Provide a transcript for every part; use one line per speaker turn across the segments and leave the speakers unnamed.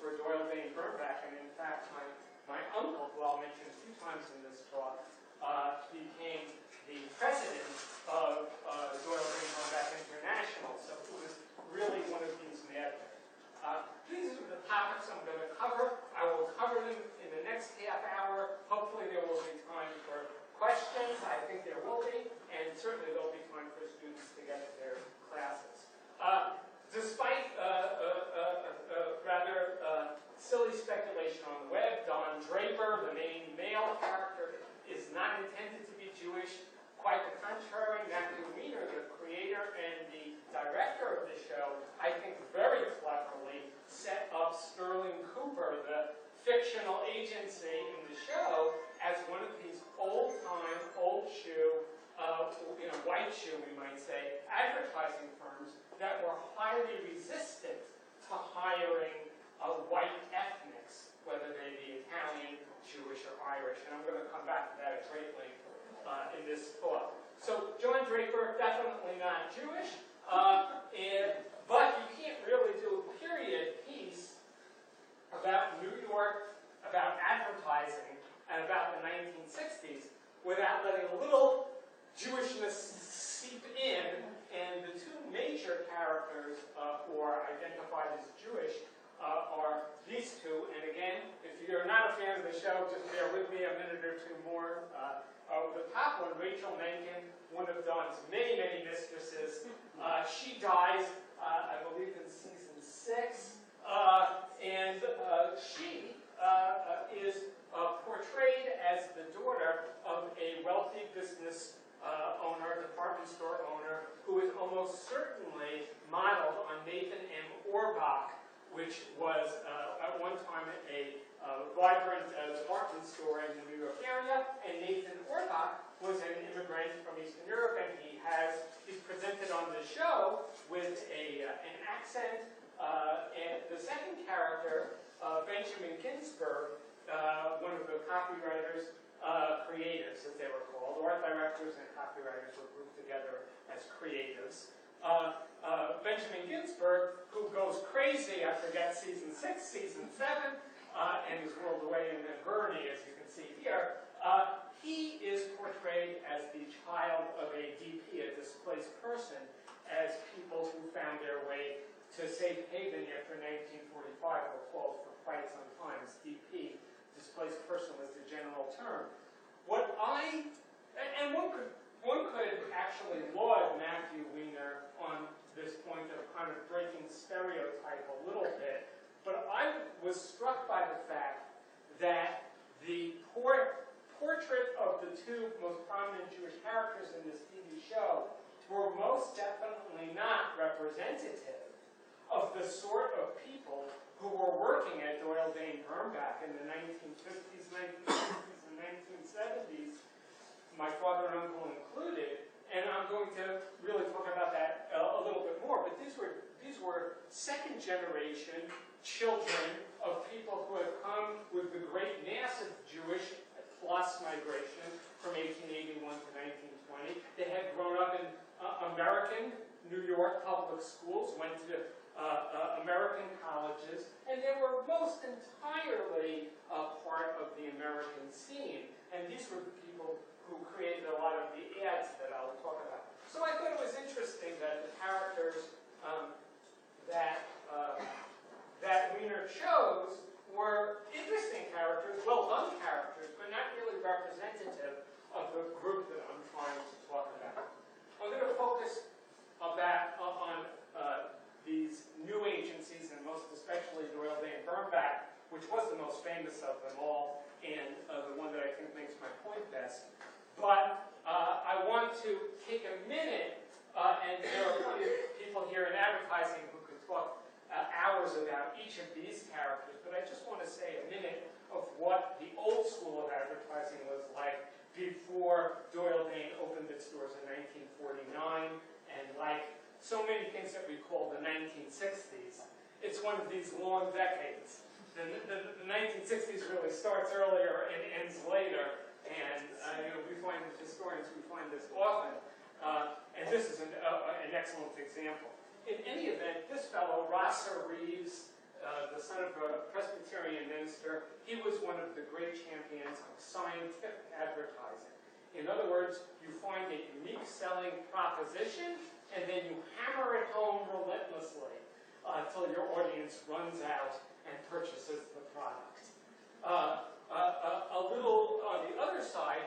for Doyle Dane Bernbach, and in fact, my uncle, who I'll mention a few times in this talk, became the president of Doyle Dane Bernbach International, so it was really one of these mad men. These are the topics I'm going to cover. I will cover them in the next half hour. Hopefully there will be time for questions. I think there will be, and certainly there will be time for students to get to their classes. Despite rather silly speculation on the web, Don Draper, the main male character, is not intended to be Jewish. Quite the contrary, Matthew Weiner, the creator and the director of the show, I think very cleverly set up Sterling Cooper, the fictional agency in the show, as one of these old-time, old shoe, white shoe, we might say, advertising firms that were highly resistant to hiring white ethnics, whether they be Italian, Jewish, or Irish. And I'm going to come back to that at great length in this talk. So John Draper, definitely not Jewish, but you can't really do a period piece about New York, about advertising, and about the 1960s without letting a little Jewishness seep in, and the two major characters who are identified as Jewish are these two. And again, if you're not a fan of the show, just bear with me a minute or two more. The top one, Rachel Menken, one of Don's many, many mistresses. She dies, I believe, in season 6, and she is portrayed as the daughter of a wealthy business owner, department store owner, who is almost certainly modeled on Nathan M. Orbach, which was at one time a vibrant department store in the New York area, and Nathan Orbach was an immigrant from Eastern Europe, and he's presented on the show with an accent. And the second character, Benjamin Ginsberg, one of the copywriters, creatives, as they were called, art directors and copywriters were grouped together as creatives. Benjamin Ginsberg, who goes crazy, I forget, season 6, season 7, and is whirled away in a gurney, as you can see here. He is portrayed as the child of a DP, a displaced person, as people who found their way to safe haven after 1945 were called for quite some time. DP, displaced person, was the general term. One could actually laud Matthew Weiner on this point of kind of breaking stereotype a little bit, but I was struck by the fact that the portrait of the two most prominent Jewish characters in this TV show were most definitely not representative of the sort of people who were working at Doyle Dane Bernbach in the 1950s, 1960s, and 1970s, my father and uncle included, and I'm going to really talk about that a little bit more, but these were second generation children of people who had come with the great massive Jewish plus migration from 1881 to 1920. They had grown up in American New York public schools, went to American colleges, and they were most entirely part of the American scene. And these were the people who created a lot of the ads that I'll talk about. So I thought it was interesting that the characters that Weiner chose were interesting characters, well-done characters, but not really representative of the group that I'm trying to talk about. I'm going to focus on these new agencies, and most especially Doyle Dane Bernbach, which was the most famous of them all, and the one that I think makes my point best. But I want to take a minute, and there are plenty of people here in advertising who could talk hours about each of these characters, but I just want to say a minute of what the old school of advertising was like before Doyle Dane opened its doors in 1949, and like so many things that we call the 1960s, it's one of these long decades. The 1960s really starts earlier and ends later, and we find, as historians, we find this often, and this is an excellent example. In any event, this fellow, Rosser Reeves, the son of a Presbyterian minister, he was one of the great champions of scientific advertising. In other words, you find a unique selling proposition, and then you hammer it home relentlessly until your audience runs out and purchases the product. A little on the other side,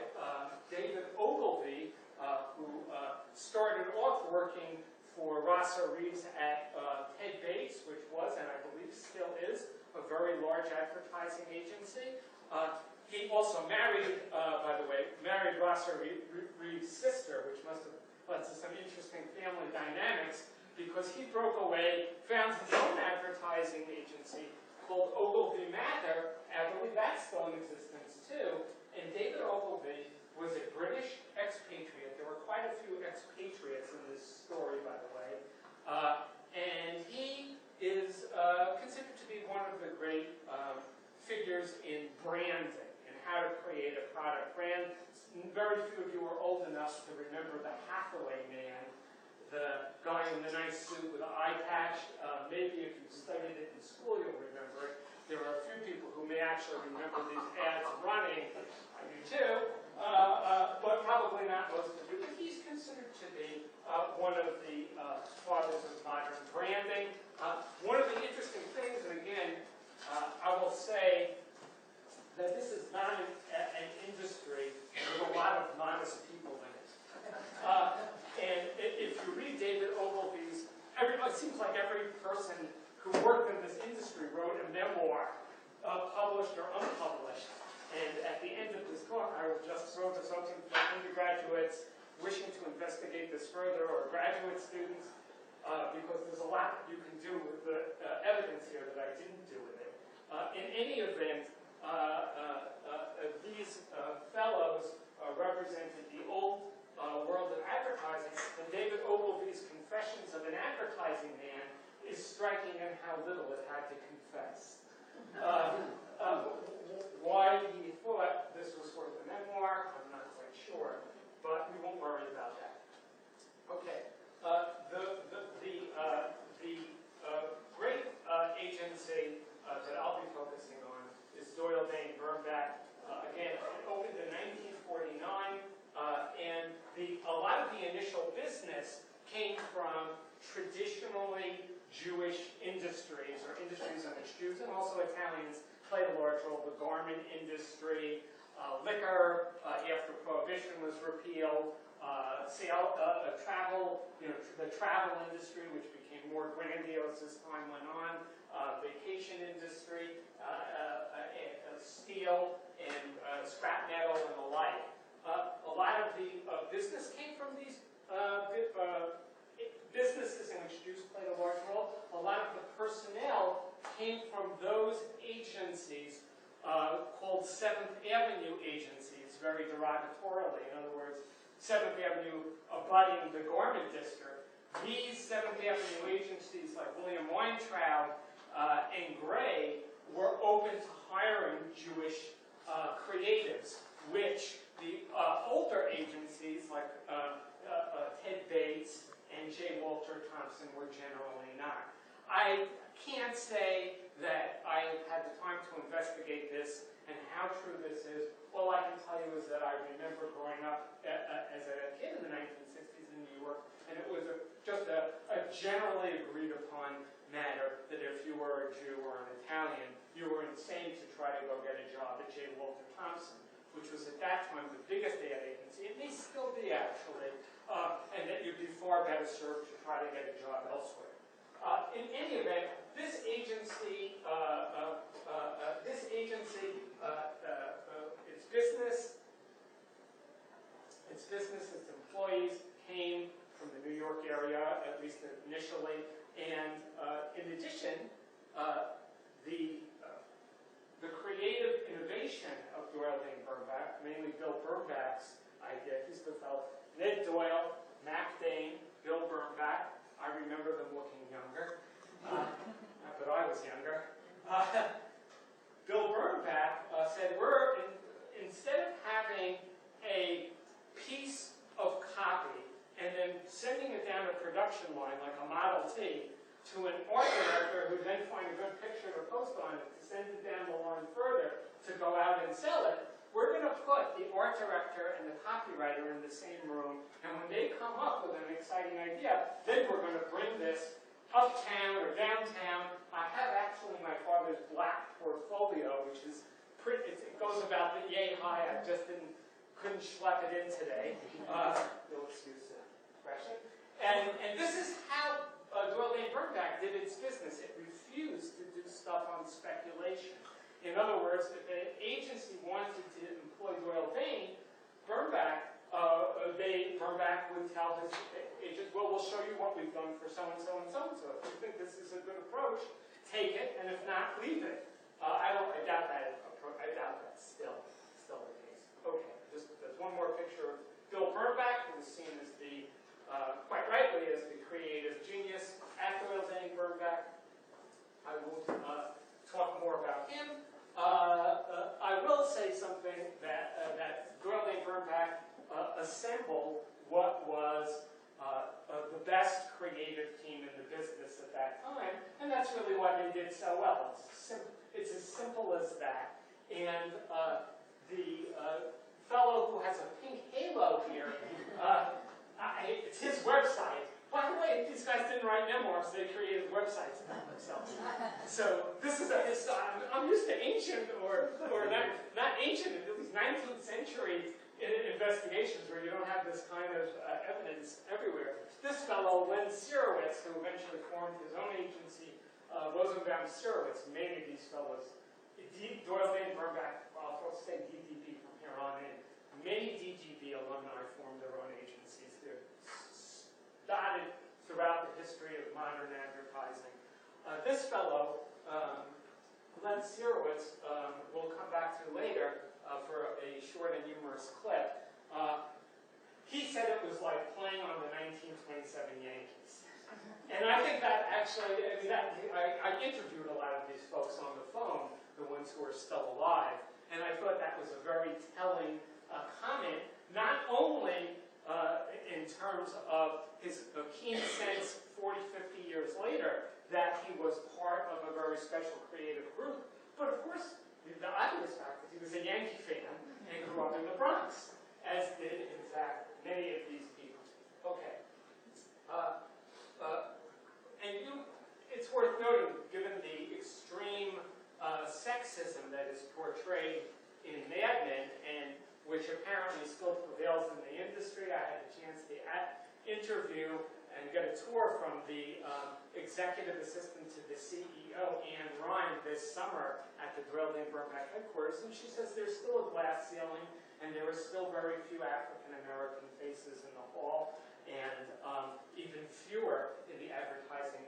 David Ogilvy, who started off working for Rosser Reeves at Ted Bates, which was, and I believe still is, a very large advertising agency. He also married, by the way, married Rosser Reeves' sister, which must have led to some interesting family dynamics, because he broke away, found his own advertising agency called Ogilvy Mather. I believe that's still in existence too. And David Ogilvy was a British expatriate. There were quite a few expatriates in this story, by the way. And he is considered to be one of the great figures in branding and how to create a product brand. Very few of you are old enough to remember the Hathaway man, the guy in the nice suit with the eye patch. Maybe if you studied it in school, you'll remember it. There are a few people who may actually remember these ads running. I do too, but probably not most of you. But he's considered to be one of the fathers of modern branding. One of the interesting things, and again, I will say that this is not an industry with a lot of modest people in it. And if you read David Ogilvy's, it seems like every person who worked in this industry wrote a memoir, published or unpublished. And at the end of this book, I will just throw this open for undergraduates wishing to investigate this further, or graduate students, because there's a lot that you can do with the evidence here that I didn't do with it. In any event, these fellows represented the old world of advertising, and David Ogilvy's Confessions of an Advertising Man is striking in how little it had to confess. Why he thought this was worth a memoir, I'm not quite sure, but we won't worry about that. Okay, the great agency that I'll be focusing on is Doyle, Dane, Bernbach. Again, it opened in 1949, and a lot of the initial business came from traditionally Jewish industries, or industries in which Jews and also Italians played a large role. The garment industry, liquor after Prohibition was repealed, travel, the travel industry, which became more grandiose as time went on, vacation industry, steel and scrap metal and the like. A lot of the business came from these businesses in which Jews played a large role. A lot of the personnel came from those agencies called Seventh Avenue agencies, very derogatorily. In other words, Seventh Avenue abutting the garment district. These Seventh Avenue agencies, like William Weintraub and Gray, were open to hiring Jewish creatives, which the older agencies, like Ted Bates and J. Walter Thompson, were generally not. I can't say that I had the time to investigate this and how true this is. All I can tell you is that I remember growing up as a kid in the 1960s in New York, and it was just a generally agreed upon matter that if you were a Jew or an Italian, you were insane to try to go get a job at J. Walter Thompson, which was at that time the biggest ad agency. It may still be, actually, and that you'd be far better served to try to get a job elsewhere. In any event, this agency, its business, its employees came from the New York area, at least initially, and in addition, the creative innovation of Doyle, Dane, Bernbach, mainly Bill Bernbach's idea. He's developed Ned Doyle, Mac Dane, Bill Bernbach. I remember them looking younger, but I was younger. Bill Bernbach said, instead of having a piece of copy and then sending it down a production line like a Model T, to an art director who then find a good picture to post on it, to send it down the line further, to go out and sell it, we're going to put the art director and the copywriter in the same room, and when they come up with an exciting idea, then we're going to bring this uptown or downtown. I have actually my father's black portfolio, which is pretty, it goes about the yay high. I just couldn't schlep it in today. You'll excuse the expression. And this is how Doyle Dane Bernbach did its business. It refused to do stuff on speculation. In other words, if an agency wanted to employ Doyle Dane Bernbach, Bernbach would tell his agent, well, we'll show you what we've done for so-and-so and so-and-so. If you think this is a good approach, take it, and if not, leave it. I doubt that. I doubt that's still the case. Okay, there's one more picture of Bill Bernbach, who is seen as the, quite rightly, as the creative genius at Doyle Dane Bernbach. I won't talk more about him. I will say something that Doyle Dane Bernbach assembled what was the best creative team in the business at that time, and that's really why they did so well. It's as simple as that. And the fellow who has a pink halo here, it's his website. By the way, these guys didn't write memoirs, they created websites about themselves. So this is I'm used to ancient, or not ancient, at least 19th century investigations where you don't have this kind of evidence everywhere. This fellow, Len Sirowitz, who eventually formed his own agency, Rosenbaum Sirowitz, many of these fellows, Doyle Dane Bernbach, I'll say DDB from here on in, many DGB alumni formed their own agencies. They're dotted throughout the history of modern advertising. This fellow, Len Sirowitz, we'll come back to later for a short and humorous clip. He said it was like playing on the 1927 Yankees. And I think that actually, I interviewed a lot of these folks on the phone, the ones who are still alive, and I thought that was a very telling comment, not only in terms of his keen sense 40, 50 years later that he was part of a very special creative group, but of course, the obvious fact is he was a Yankee fan and grew up in the Bronx, as did, in fact, many of these people. Okay. It's worth noting, given the extreme sexism that is portrayed in Mad Men, and which apparently still prevails in the industry. I had a chance to interview and get a tour from the executive assistant to the CEO, Anne Ryan, this summer at the Doyle Dane Bernbach headquarters, and she says there's still a glass ceiling, and there are still very few African-American faces in the hall, and even fewer in the advertising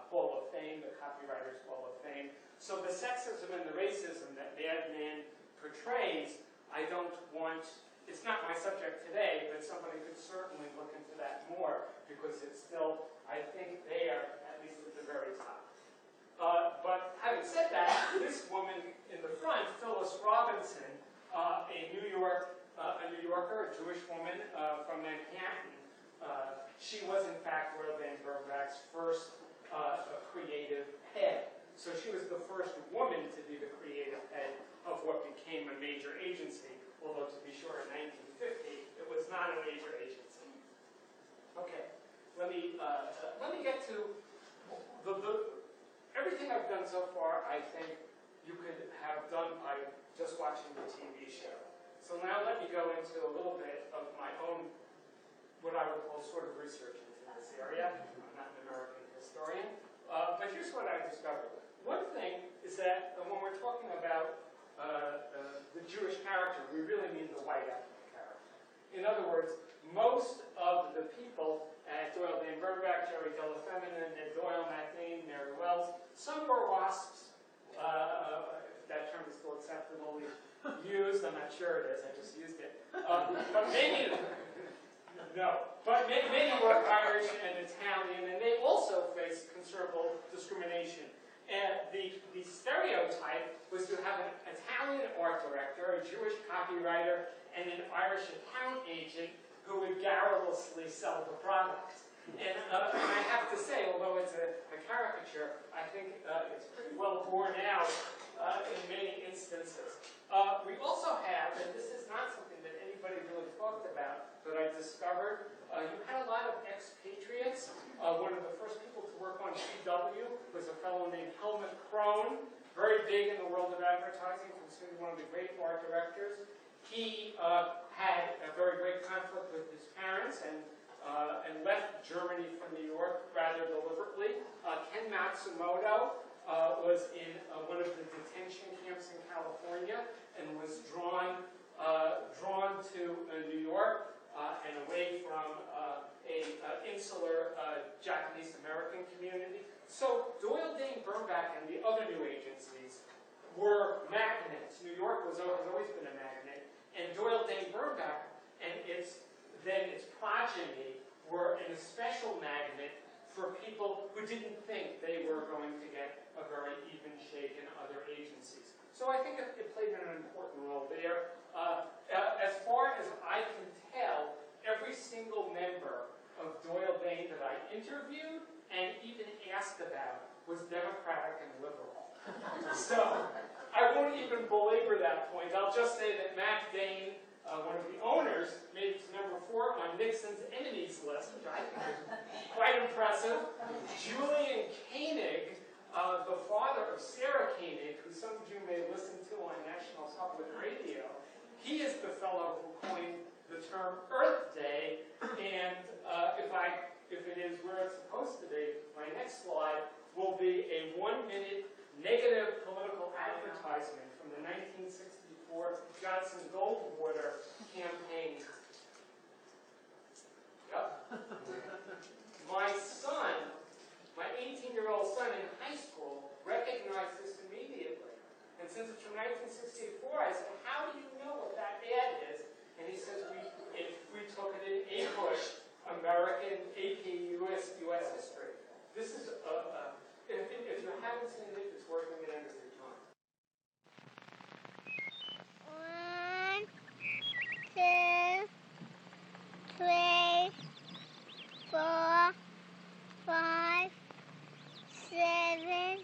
Hall of Fame, the Copywriters Hall of Fame. So the sexism and the racism that Mad Men portrays, I don't want, it's not my subject today, but somebody could certainly look into that more, because it's still, I think, there, at least at the very top. But having said that, this woman in the front, Phyllis Robinson, a New Yorker, a Jewish woman from Manhattan, she was in fact Doyle Dane Bernbach's first creative head. So she was the first woman to be the creative head of what became a major agency, although to be sure in 1950 it was not a major agency. Okay, let me get to everything I've done so far. I think you could have done by just watching the TV show. So now let me go into a little bit of my own, what I would call sort of research into this area. I'm not an American historian, but here's what I discovered. One thing is that when we're talking about the Jewish character, we really mean the white ethnic character. In other words, most of the people at Doyle Dane Bernbach, Jerry Delafemina, Ned Doyle, Matt Dane, Mary Wells, some were WASPs. If that term is still acceptably used, I'm not sure it is, I just used it. But many were Irish and Italian, and they also faced considerable discrimination. And the stereotype was to have an Italian art director, a Jewish copywriter, and an Irish account agent who would garrulously sell the product. And I have to say, although it's a caricature, I think it's pretty well borne out in many instances. We also have, and this is not something that anybody really talked about, but I discovered, you had a lot of expatriates. One of the first people to work on CW was a fellow named Helmut Krohn, very big in the world of advertising, considered one of the great art directors. He had a very great conflict with his parents and left Germany for New York rather deliberately. Ken Matsumoto was in one of the detention camps in California and was drawn to New York and away from an insular Japanese American community. So Doyle Dane Bernbach and the other new agencies were magnets. New York has always been a magnet, and Doyle Dane Bernbach and its progeny were an especial magnet for people who didn't think they were going to get a very even shake in other agencies. So I think it played an important role there. As far as I can tell, every single member of Doyle Dane that I interviewed and even asked about was Democratic and liberal. So I won't even belabor that point. I'll just say that Mac Dane, one of the owners, made it to number 4 on Nixon's enemies list, which I think is quite impressive. Julian Koenig, the father of Sarah Koenig, who some of you may listen to on National Public Radio, he is the fellow who coined the term Earth Day, and if it is where it's supposed to be, my next slide will be a 1-minute negative political advertisement from the 1964 Johnson Goldwater campaign. Yep. My son, my 18-year-old son in high school, recognized this immediately. And since it's from 1964, I said, how do you know what that ad is? And he says, we took it in APUSH, American AP US history. This is, if you haven't seen it, it's worth a minute of your time.
1, 2, 3, 4, 5, 7,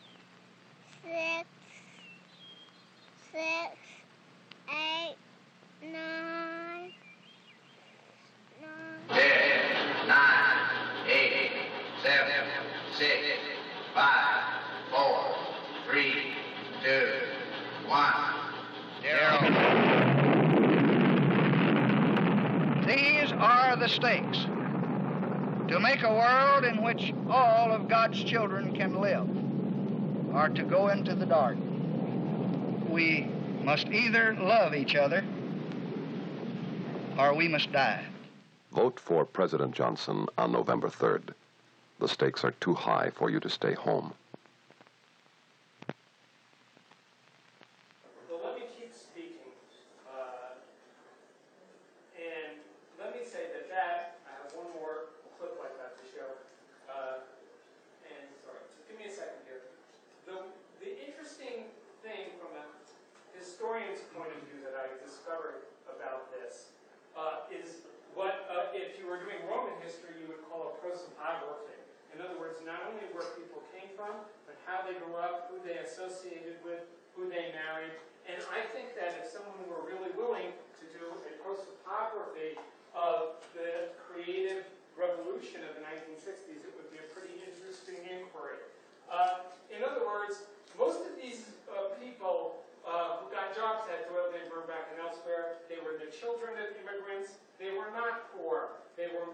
6, 8, 9,
10, 9, 8, 7, 6, 5, 4, 3, 2, 1, 0. These are the stakes. To make a world in which all of God's children can live, or to go into the dark. We must either love each other, or we must die.
Vote for President Johnson on November 3rd. The stakes are too high for you to stay home.
Well, let me keep speaking. And let me say that I have one more clip like that to show. And sorry, just give me a second here. The interesting thing from a historian's point of view that I discovered about this is what, if you were doing Roman history, you would call a prosopography. In other words, not only where people came from, but how they grew up, who they associated with, who they married. And I think that if someone were really willing to do a prosopography of the creative revolution of the 1960s, it would be a pretty interesting inquiry. In other words, most of these people who got jobs at Doyle Dane Bernbach and elsewhere, they were the children of immigrants. They were not poor. They were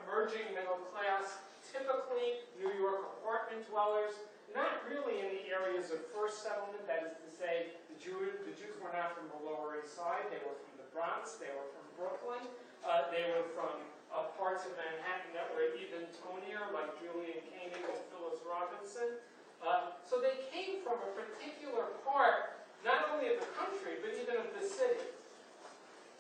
emerging middle class, typically New York apartment dwellers, not really in the areas of first settlement. That is to say, the Jews were not from the Lower East Side. They were from the Bronx. They were from Brooklyn. They were from parts of Manhattan that were even tonier, like Julian Koenig and Phyllis Robinson. So they came from a particular part, not only of the country, but even of the city.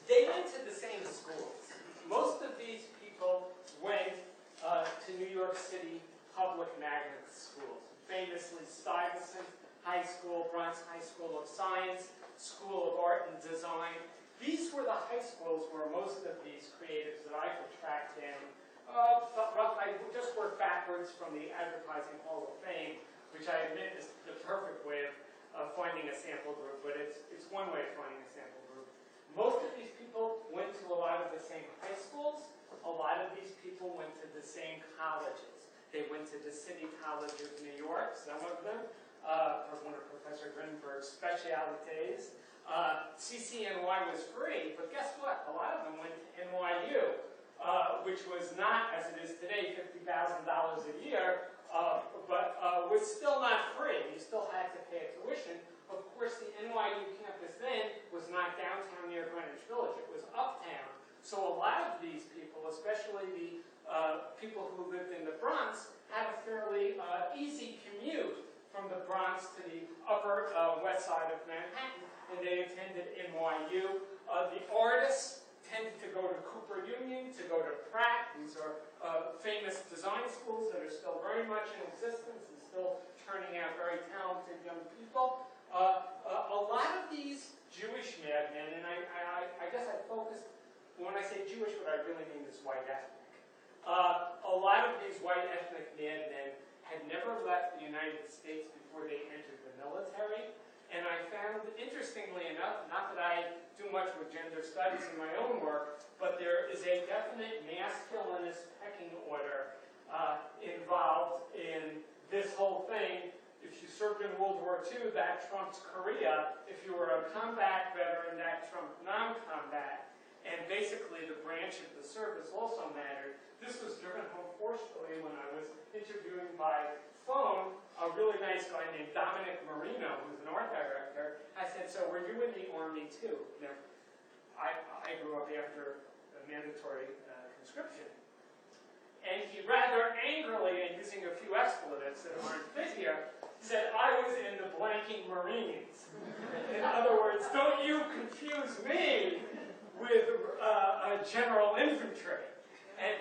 They went to the same schools. Most of these people went to New York City public magnet schools, famously Stuyvesant High School, Bronx High School of Science, School of Art and Design. These were the high schools where most of these creatives that I could track down, I just worked backwards from the Advertising Hall of Fame, which I admit is the perfect way of finding a sample group, but it's one way of finding a sample group. Most of these people went to a lot of the same high schools. A lot of these people went to the same colleges. They went to the City College of New York, some of them, one of Professor Grinberg's specialities. CCNY was free, but guess what? A lot of them went to NYU, which was not, as it is today, $50,000 a year, but was still not free. You still had to pay a tuition. Of course, the NYU campus then was not downtown near Greenwich Village. It was uptown. So a lot of these people, especially the people who lived in the Bronx, had a fairly easy commute from the Bronx to the upper west side of Manhattan, and they attended NYU. The artists tended to go to Cooper Union, to go to Pratt. These are famous design schools that are still very much in existence and still turning out very talented young people. A lot of these Jewish madmen, and I guess I focused, when I say Jewish, what I really mean is white ethnic. A lot of these white ethnic madmen had never left the United States before they entered the military. And I found, interestingly enough, not that I do much with gender studies in my own work, but there is a definite masculinist pecking order involved in this whole thing. If you served in World War II, that trumps Korea. If you were a combat veteran, that trumped non-combat. And basically, the branch of the service also mattered. This was driven home forcefully when I was interviewing by phone a really nice guy named Dominic Marino, who's an art director. I said, so were you in the Army too? Now, I grew up after the mandatory conscription. And he rather angrily, and using a few expletives that aren't fit here, said, I was in the blanking Marines. In other words, don't you confuse me with general infantry. And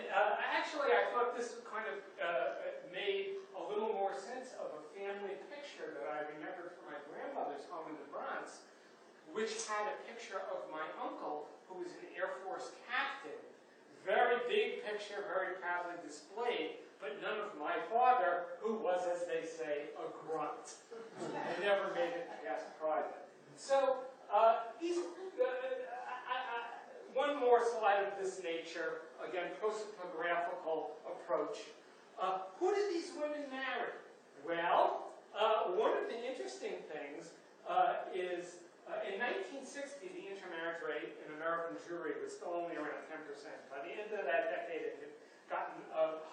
actually, I thought this kind of made a little more sense of a family picture that I remembered from my grandmother's home in the Bronx, which had a picture of my uncle, who was an Air Force captain. Very big picture, very proudly displayed, but none of my father, who was, as they say, a grunt. I never made it past private. So, one more slide of this nature, again, prosopographical approach. Who did these women marry? Well, one of the interesting things is in 1960, the intermarriage rate in American Jewry was still only around 10%. By the end of that decade, it had gotten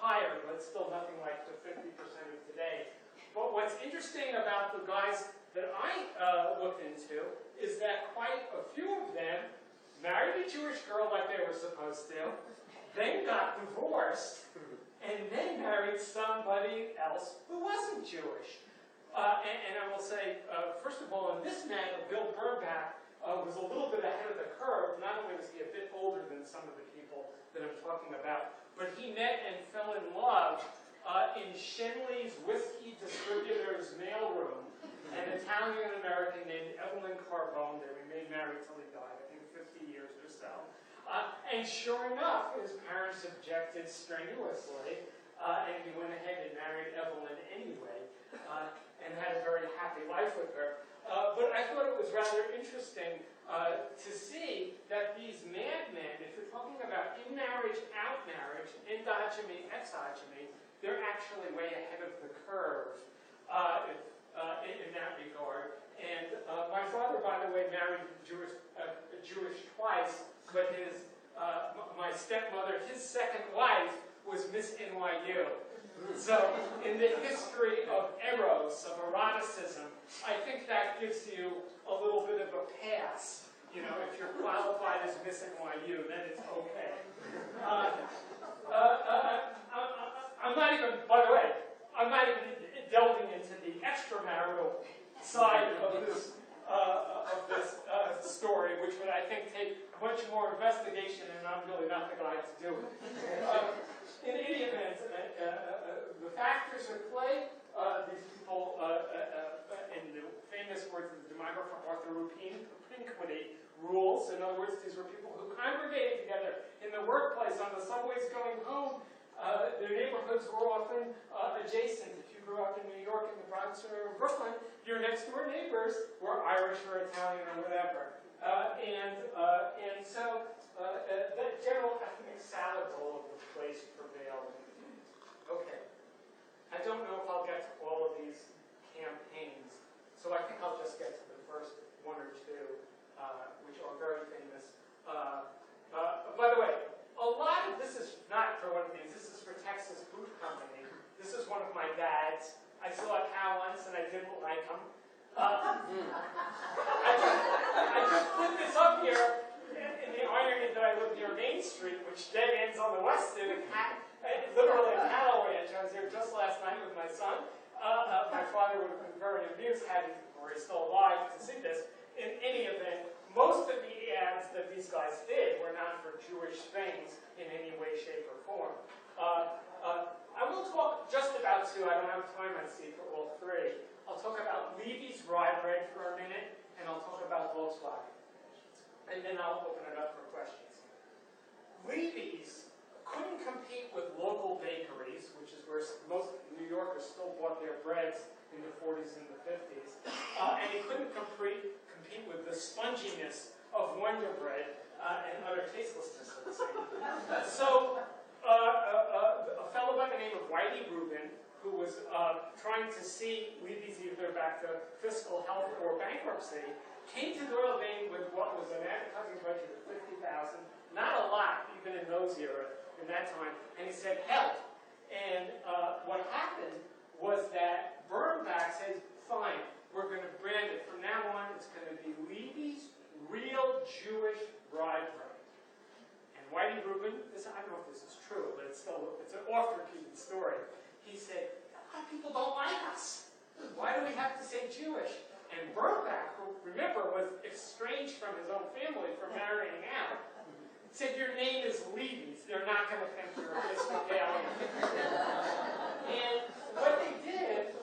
higher, but still nothing like the 50% of today. But what's interesting about the guys that I looked into is that quite a few of them married a Jewish girl like they were supposed to, then got divorced, and then married somebody else who wasn't Jewish. And I will say, first of all, in this matter, Bill Burback was a little bit ahead of the curve. Not only was he a bit older than some of the people that I'm talking about, but he met and fell in love in Shenley's whiskey distributor's mailroom, an Italian-American named Evelyn Carbone. They remained married till he died, I think 50 years or so. And sure enough, his parents objected strenuously, and he went ahead and married Evelyn anyway, and had a very happy life with her. But I thought it was rather interesting to see that these madmen, if you're talking about in-marriage, out-marriage, endogamy, exogamy, they're actually way ahead of the curve in that regard. And my father, by the way, married Jewish twice, but my stepmother, his second wife, was Miss NYU. So, in the history of eros, of eroticism, I think that gives you a little bit of a pass. You know, if you're qualified as Miss NYU, then it's okay. I'm not even, by the way, I'm not even delving into the extramarital side of this story, which would, I think, take much more investigation, and I'm really not the guy to do it. In any event, the factors at play, these people, in the famous words of the demographer Arthur Pinkwitty, rules. In other words, these were people who congregated together in the workplace, on the subways going home. Their neighborhood neighborhoods were often adjacent. If you grew up in New York, in the Bronx, or in Brooklyn, your next door neighbors were Irish or Italian or whatever. And so the general ethnic salad bowl of the place prevailed. Okay. I don't know if I'll get to all of these campaigns, so I think I'll just get to the first one or two, which are very famous. By the way, a lot of this is not for one of these. This is for Texas Boot Company. This is one of my dad's. I saw a cow once and I didn't like him. I just put this up here in the irony that I live near Main Street, which dead ends on the west end, literally a cattle ranch. I was there just last night with my son. My father would have been very amused had he were still alive to see this. In any event, most of the ads that these guys did were not for Jewish things in any way, shape, or form. I will talk just about two. I don't have time, I see, for all three. I'll talk about Levy's rye bread for a minute, and I'll talk about Volkswagen. And then I'll open it up for questions. Levy's couldn't compete with local bakeries, which is where most New Yorkers still bought their breads in the 40s and the 50s. And he couldn't compete with the sponginess of Wonder Bread and utter tastelessness of the same. So a fellow by the name of Whitey Rubin, who was trying to see Levy's either back to fiscal health or bankruptcy, came to Doyle Bain with what was an advertising budget of $50,000, not a lot, even in those era, in that time, and he said, help. And what happened was that Birnbach said, fine, we're going to brand it. From now on, it's going to be Levy's Real Jewish Rye Bread. And Whitey Rubin, I don't know if this is true, but it's an oft-repeated story. He said, a lot of people don't like us. Why do we have to say Jewish? And Birnbach, who, remember, was estranged from his own family for marrying out, said, your name is Levy's. They're not going to think you're Episcopalian. And what they did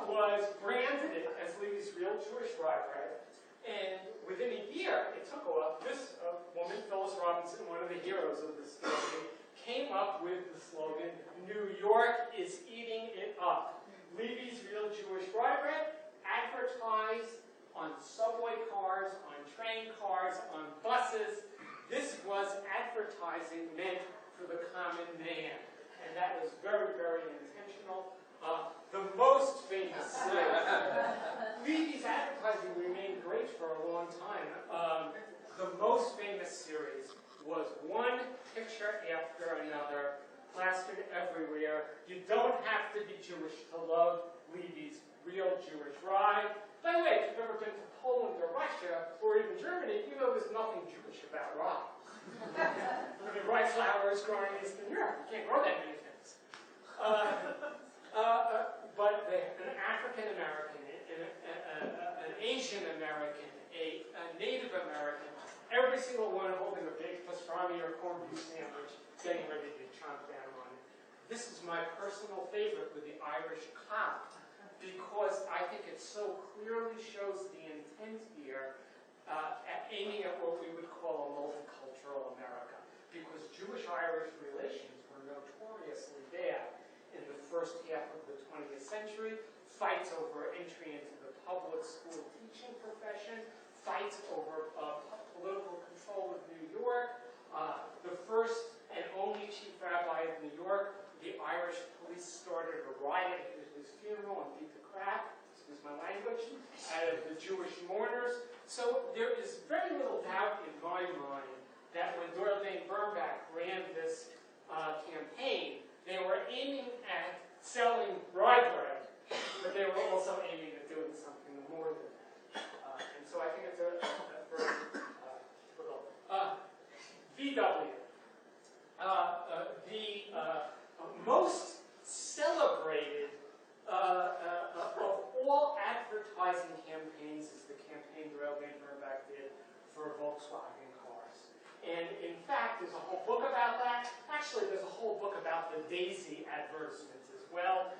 was branded it as Levy's Real Jewish Rye Bread. And within a year, it took off. This woman, Phyllis Robinson, one of the heroes of this story, came up with the slogan, New York is eating it up. Levy's Real Jewish Rye Bread, advertised on subway cars, on train cars, on buses. This was advertising meant for the common man. And that was very, very intentional. The most famous series. Levy's advertising remained great for a long time. The most famous series was one picture after another, plastered everywhere. You don't have to be Jewish to love Levy's Real Jewish Rye. By the way, if you've ever been to Poland or Russia, or even Germany, you know there's nothing Jewish about rye. I mean, rye flour is grown in Eastern Europe. You can't grow that many things. But an African American, an Asian American, a Native American, every single one holding a big pastrami or corned beef sandwich, getting ready to chomp down on it. This is my personal favorite with the Irish cob, because I think it so clearly shows the intent here aiming at what we would call a multicultural America, because Jewish-Irish relations were notoriously bad in the first half of the 20th century, fights over entry into the public school teaching profession, fights over political control of New York. The first and only chief rabbi of New York, the Irish police started a riot at his funeral and beat the crap, excuse my language, out of the Jewish mourners. So there is very little doubt in my mind that when Doyle Bain Birnbach ran this campaign, they were aiming at selling rye bread, but they were also aiming at doing something more than that. And so I think it's a very little. VW. The most celebrated of all advertising campaigns is the campaign Doyle Bain Birnbach did for Volkswagen cars. And in fact, there's a whole book about that. Actually, there's a whole book about the Daisy advertisements as well.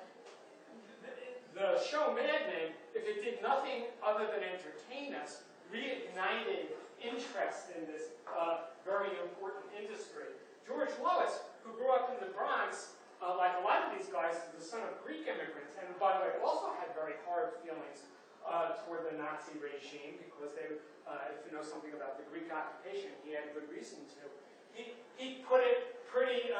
The show Mad Men, if it did nothing other than entertain us, reignited interest in this very important industry. George Lois, who grew up in the Bronx, like a lot of Nazi regime because they, if you know something about the Greek occupation, he had good reason to. He put it pretty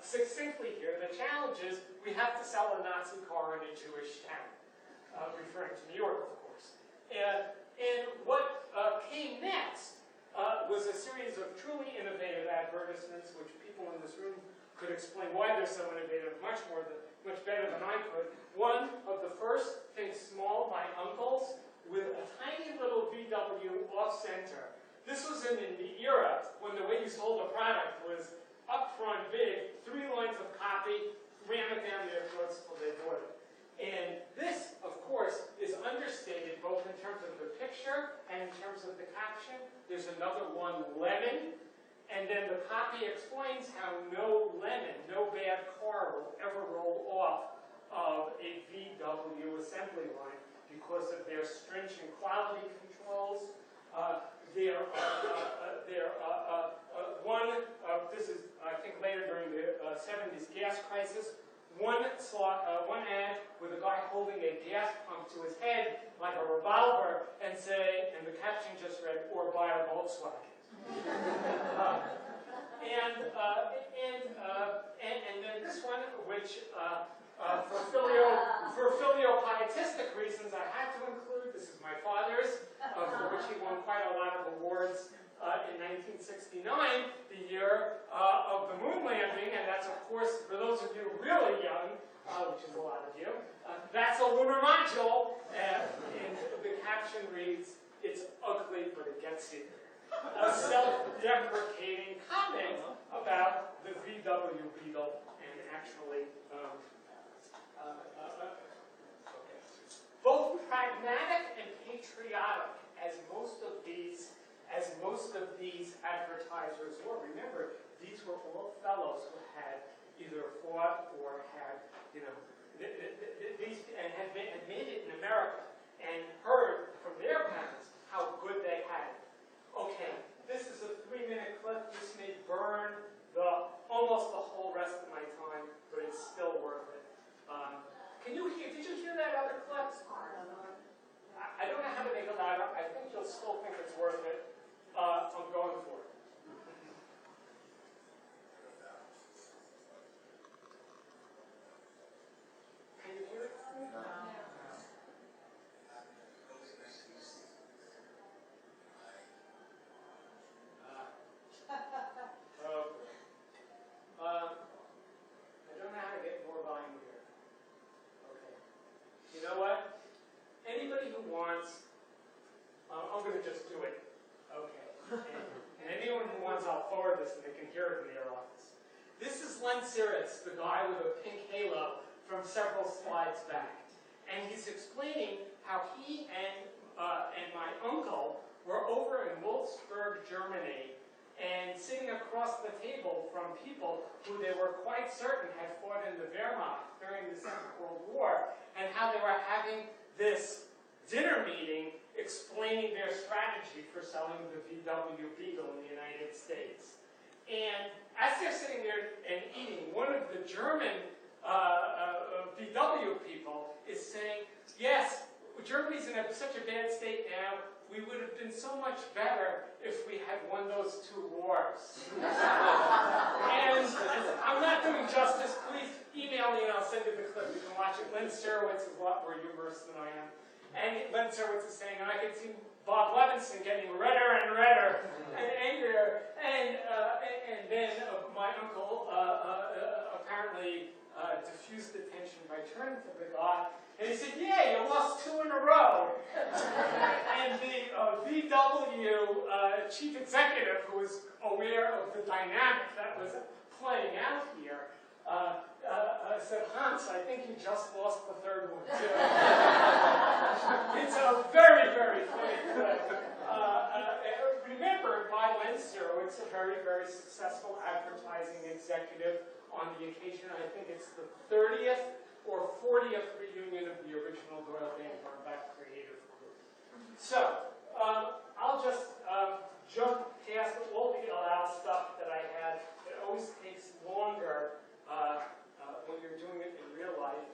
succinctly here. The challenge is we have to sell a Nazi car in a Jewish town, referring to New York, of course. And what came next was a series of truly innovative advertisements, which people in this room could explain why they're so innovative much better than I could. One of the first, Think Small, my uncles, with a tiny little VW off-center. This was in the era when the way you sold a product was up front, big, 3 lines of copy, ram it down their throats till they bought it. And this, of course, is understated both in terms of the picture and in terms of the caption. There's another one, lemon, and then the copy explains how no lemon, no bad car will ever roll off of a VW assembly line because of their stringent quality controls. This is, I think, later during the 70s gas crisis. One ad with a guy holding a gas pump to his head like a revolver and the caption just read, "Or buy a Volkswagen." And then this one, which for filial-pietistic reasons I had to include. This is my father's, for which he won quite a lot of awards in 1969, the year of the moon landing, and that's, of course, for those of you really young, which is a lot of you, that's a lunar module, and the caption reads, "It's ugly, but it gets you." A self-deprecating comment about the VW Beetle, and actually, both pragmatic and patriotic, as most of these advertisers were. Remember, these were all fellows who had either fought or had, and had made it in America and heard from their parents how good they had it. Okay, this is a 3-minute clip. This may burn almost the whole rest of my time, but it's still worth it. Did you hear that other clip? I don't know how to make it louder. I think you'll still think it's worth it. I'm going for it. Can you hear it? I don't know how to get more volume here. Okay. You know what? Anybody who wants, I'm going to just do it. Okay. And anyone who wants, I'll forward this and they can hear it in their office. This is Len Siritz, the guy with a pink halo from several slides back. And he's explaining how he and my uncle were over in Wolfsburg, Germany, and sitting across the table from people who they were quite certain had fought in the Wehrmacht during the Second World War, and how they were having this dinner meeting explaining their strategy for selling the VW Beetle in the United States. And as they're sitting there and eating, one of the German VW people is saying, "Yes, Germany's in such a bad state now, we would have been so much better if we had won those 2 wars." And I'm not doing justice. Please email me and I'll send you the clip. You can watch it. Len Siritz is a lot more humorous than I am. And Len Siritz is saying, and I can see Bob Levenson getting redder and redder and angrier. And then my uncle apparently diffused the tension by turning to the guy. And he said, "Yeah, you lost 2 in a row." And the VW chief executive, who was aware of the dynamic that was playing out here, said, "Hans, I think you just lost the 3rd one, too." It's a very, very funny clip. Remembered by Len Siritz, a very, very successful advertising executive on the occasion, I think it's the 30th or 40th reunion of the original Doyle Van Hornbeck Creative Group. So, I'll just jump past all the allow stuff that I had. It always takes longer when you're doing it in real life.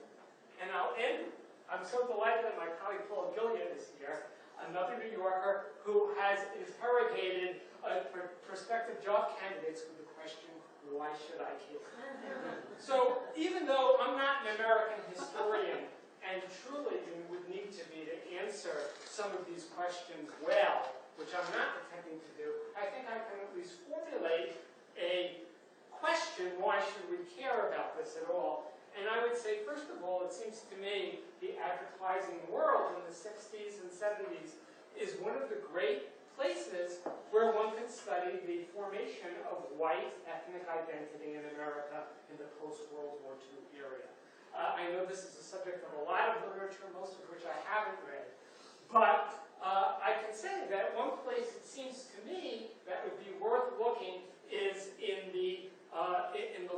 And I'll end. I'm so delighted that my colleague Paul Gilead is here. another New Yorker, who has interrogated prospective job candidates with the question, why should I care? So even though I'm not an American historian, and truly you would need to be to answer some of these questions well, which I'm not attempting to do, I think I can at least formulate a question, why should we care about this at all? And I would say, first of all, it seems to me the advertising world in the 60s and 70s is one of the great places where one can study the formation of white ethnic identity in America in the post-World War II era. I know this is a subject of a lot of literature, most of which I haven't read, but I can say that one place it seems to me that would be worth looking is in the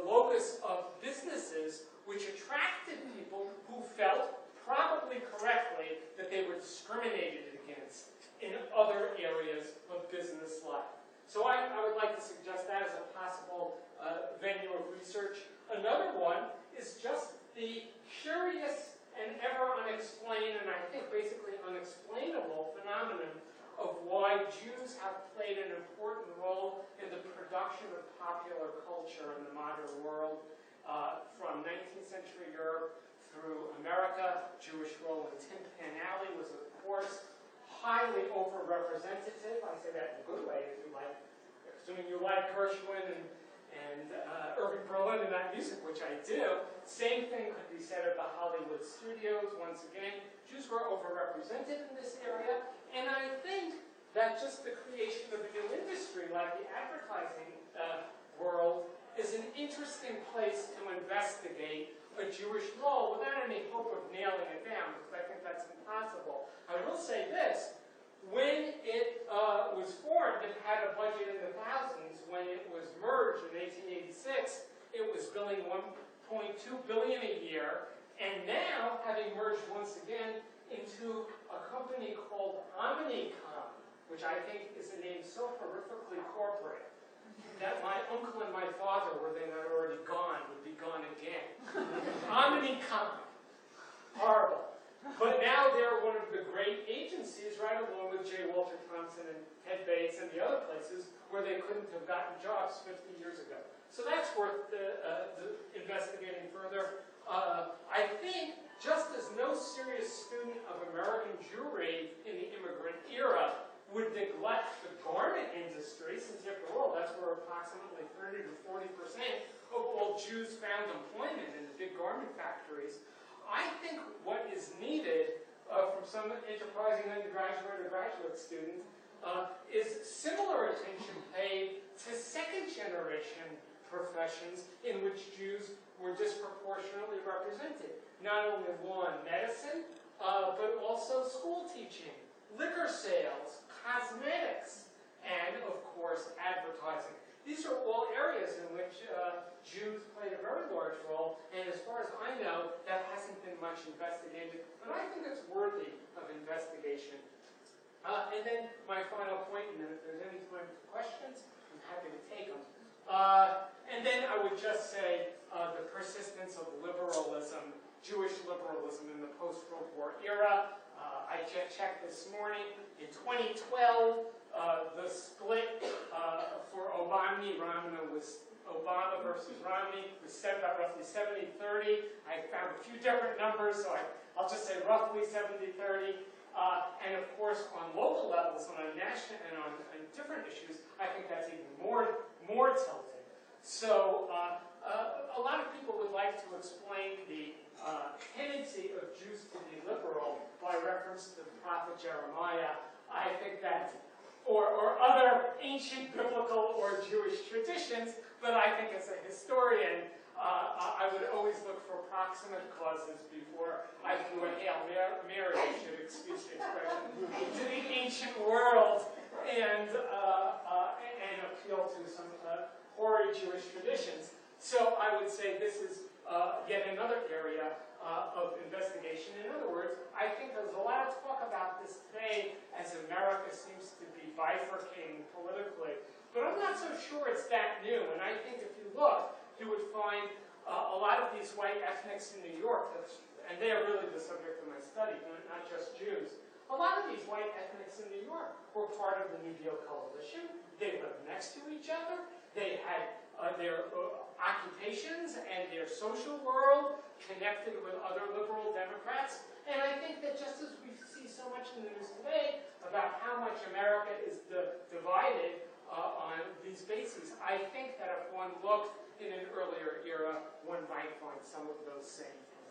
locus of businesses which attracted people who felt, probably correctly, that they were discriminated against in other areas of business life. So I would like to suggest that as a possible venue of research. Another one is just the curious and ever unexplained, and I think basically unexplainable phenomenon of why Jews have played an important role in the production of popular culture in the modern world, from 19th century Europe through America. Jewish role in Tin Pan Alley was, of course, highly overrepresentative. I say that in a good way, if you like, assuming you like Gershwin and Irving Berlin and that music, which I do. Same thing could be said of the Hollywood studios. Once again, Jews were overrepresented in this area, and I think that just the creation of a new industry like the advertising world is an interesting place to investigate a Jewish role without any hope of nailing it down, because I think that's impossible. I will say this. When it was formed, it had a budget in the thousands. When it was merged in 1886, it was billing $1.2 billion a year, and now, having merged once again into a company called Omnicom, which I think is a name so horrifically corporate that my uncle and my father, were they not already gone, would be gone again. Omnicom. Horrible. But now they're one of the great agencies, right along with J. Walter Thompson and Ted Bates and the other places where they couldn't have gotten jobs 50 years ago. So that's worth investigating further. I think just as no serious student of American Jewry in the immigrant era would neglect the garment industry, since after all, that's where approximately 30 to 40% of all Jews found employment in the big garment factories. I think what is needed from some enterprising undergraduate or graduate students is similar attention paid to second-generation professions in which Jews were disproportionately represented. Not only one, medicine, but also school teaching, liquor sales, cosmetics, and, of course, advertising. These are all areas in which Jews played a very large role, and as far as I know, that hasn't been much investigated, but I think it's worthy of investigation. And then my final point, and then if there's any time for questions, I'm happy to take them. And then I would just say the persistence of liberalism, Jewish liberalism in the post-World War era. I checked this morning. In 2012, the split for Obama versus Romney was set about roughly 70-30. I found a few different numbers, so I'll just say roughly 70-30. And of course, on local levels, on national and on different issues, I think that's even more tilted. So a lot of people would like to explain the tendency of Jews to be liberal by reference to the prophet Jeremiah. I think that, or other ancient biblical or Jewish traditions, but I think as a historian, I would always look for proximate causes before I threw a Hail Mary, you should excuse the expression, to the ancient world and appeal to some hoary Jewish traditions. So I would say this is yet another area of investigation. In other words, I think there's a lot of talk about this today as America seems to be bifurcating politically. But I'm not so sure it's that new. And I think if you look, you would find a lot of these white ethnics in New York, and they are really the subject of my study, not just Jews, A lot of these white ethnics in New York were part of the New Deal coalition. They lived next to each other. They had their occupations and their social world connected with other liberal Democrats. And I think that just as we see so much in the news today about how much America is divided on these bases, I think that if one looked in an earlier era, one might find some of those same things.